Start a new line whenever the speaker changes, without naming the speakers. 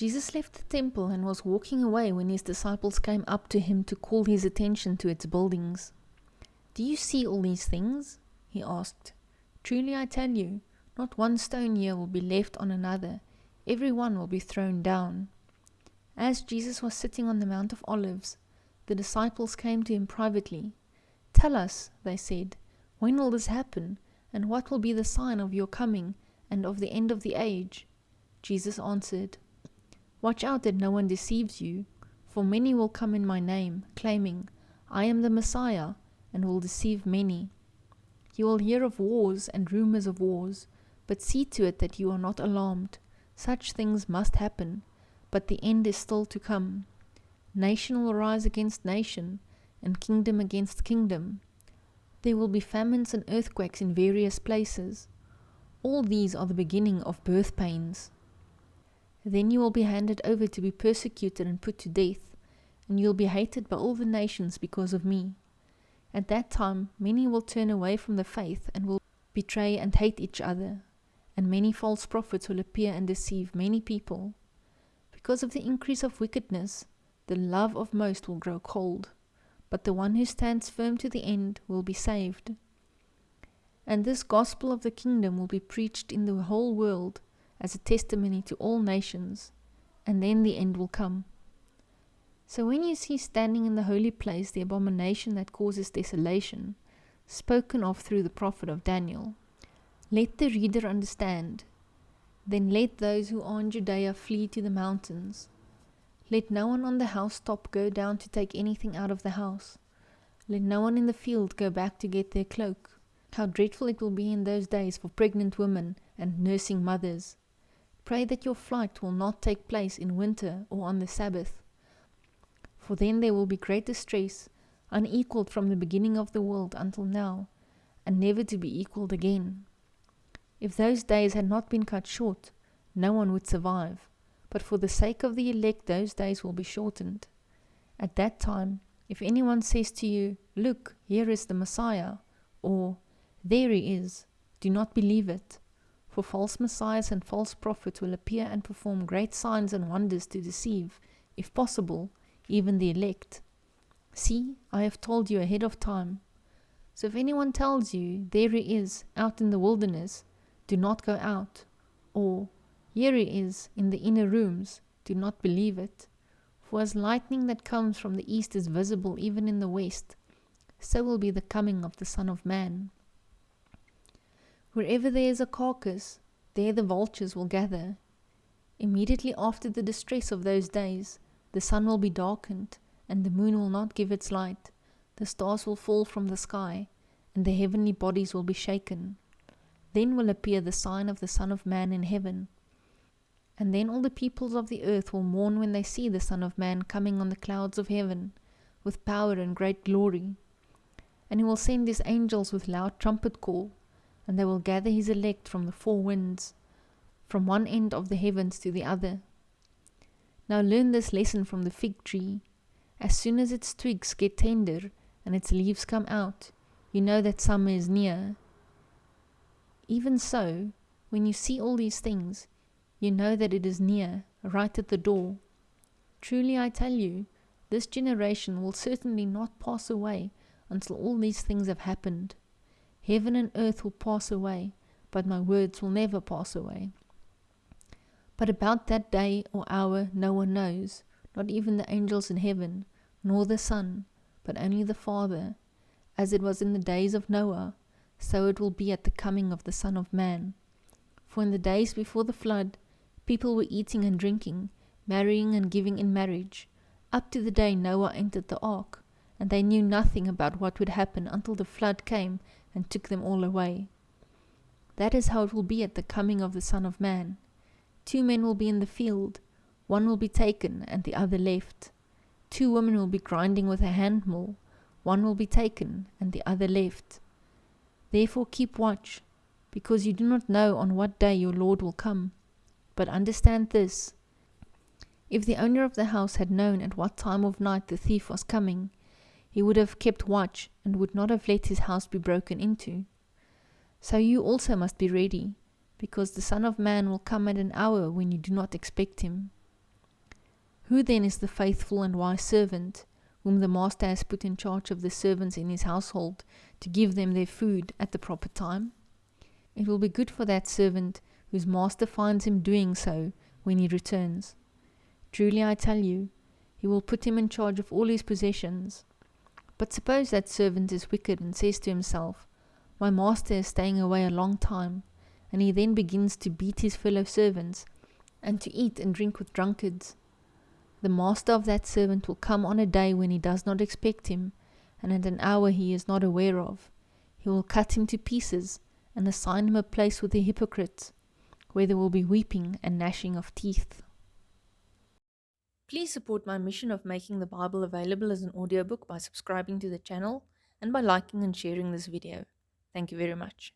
Jesus left the temple and was walking away when his disciples came up to him to call his attention to its buildings. "Do you see all these things?" he asked. "Truly I tell you, not one stone here will be left on another. Every one will be thrown down." As Jesus was sitting on the Mount of Olives, the disciples came to him privately. "Tell us," they said, "when will this happen, and what will be the sign of your coming and of the end of the age?" Jesus answered, "Watch out that no one deceives you, for many will come in my name, claiming, 'I am the Messiah,' and will deceive many. You will hear of wars and rumors of wars, but see to it that you are not alarmed. Such things must happen, but the end is still to come. Nation will rise against nation, and kingdom against kingdom. There will be famines and earthquakes in various places. All these are the beginning of birth pains. Then you will be handed over to be persecuted and put to death, and you will be hated by all the nations because of me. At that time many will turn away from the faith and will betray and hate each other, and many false prophets will appear and deceive many people. Because of the increase of wickedness, the love of most will grow cold, but the one who stands firm to the end will be saved. And this gospel of the kingdom will be preached in the whole world as a testimony to all nations, and then the end will come. So when you see standing in the holy place the abomination that causes desolation, spoken of through the prophet of Daniel, let the reader understand. Then let those who are in Judea flee to the mountains. Let no one on the housetop go down to take anything out of the house. Let no one in the field go back to get their cloak. How dreadful it will be in those days for pregnant women and nursing mothers. Pray that your flight will not take place in winter or on the Sabbath, for then there will be great distress, unequaled from the beginning of the world until now, and never to be equaled again. If those days had not been cut short, no one would survive, but for the sake of the elect those days will be shortened. At that time, if anyone says to you, 'Look, here is the Messiah,' or 'There he is,' do not believe it. For false messiahs and false prophets will appear and perform great signs and wonders to deceive, if possible, even the elect. See, I have told you ahead of time. So if anyone tells you, 'There he is, out in the wilderness,' do not go out. Or, 'Here he is, in the inner rooms,' do not believe it. For as lightning that comes from the east is visible even in the west, so will be the coming of the Son of Man. Wherever there is a carcass, there the vultures will gather. Immediately after the distress of those days, the sun will be darkened, and the moon will not give its light. The stars will fall from the sky, and the heavenly bodies will be shaken. Then will appear the sign of the Son of Man in heaven. And then all the peoples of the earth will mourn when they see the Son of Man coming on the clouds of heaven, with power and great glory. And he will send his angels with loud trumpet call, and they will gather his elect from the four winds, from one end of the heavens to the other. Now learn this lesson from the fig tree. As soon as its twigs get tender and its leaves come out, you know that summer is near. Even so, when you see all these things, you know that it is near, right at the door. Truly I tell you, this generation will certainly not pass away until all these things have happened. Heaven and earth will pass away, but my words will never pass away. But about that day or hour no one knows, not even the angels in heaven, nor the Son, but only the Father. As it was in the days of Noah, so it will be at the coming of the Son of Man. For in the days before the flood, people were eating and drinking, marrying and giving in marriage, up to the day Noah entered the ark, and they knew nothing about what would happen until the flood came and took them all away. That is how it will be at the coming of the Son of Man. 2 men will be in the field, one will be taken and the other left. 2 women will be grinding with a hand mill, one will be taken and the other left. Therefore keep watch, because you do not know on what day your Lord will come. But understand this, if the owner of the house had known at what time of night the thief was coming, he would have kept watch and would not have let his house be broken into. So you also must be ready, because the Son of Man will come at an hour when you do not expect him. Who then is the faithful and wise servant, whom the master has put in charge of the servants in his household to give them their food at the proper time? It will be good for that servant whose master finds him doing so when he returns. Truly I tell you, he will put him in charge of all his possessions. But suppose that servant is wicked and says to himself, My master is staying away a long time, and he then begins to beat his fellow servants and to eat and drink with drunkards. The master of that servant will come on a day when he does not expect him, and at an hour he is not aware of. He will cut him to pieces and assign him a place with the hypocrites, where there will be weeping and gnashing of teeth. Please support my mission of making the Bible available as an audiobook by subscribing to the channel and by liking and sharing this video. Thank you very much.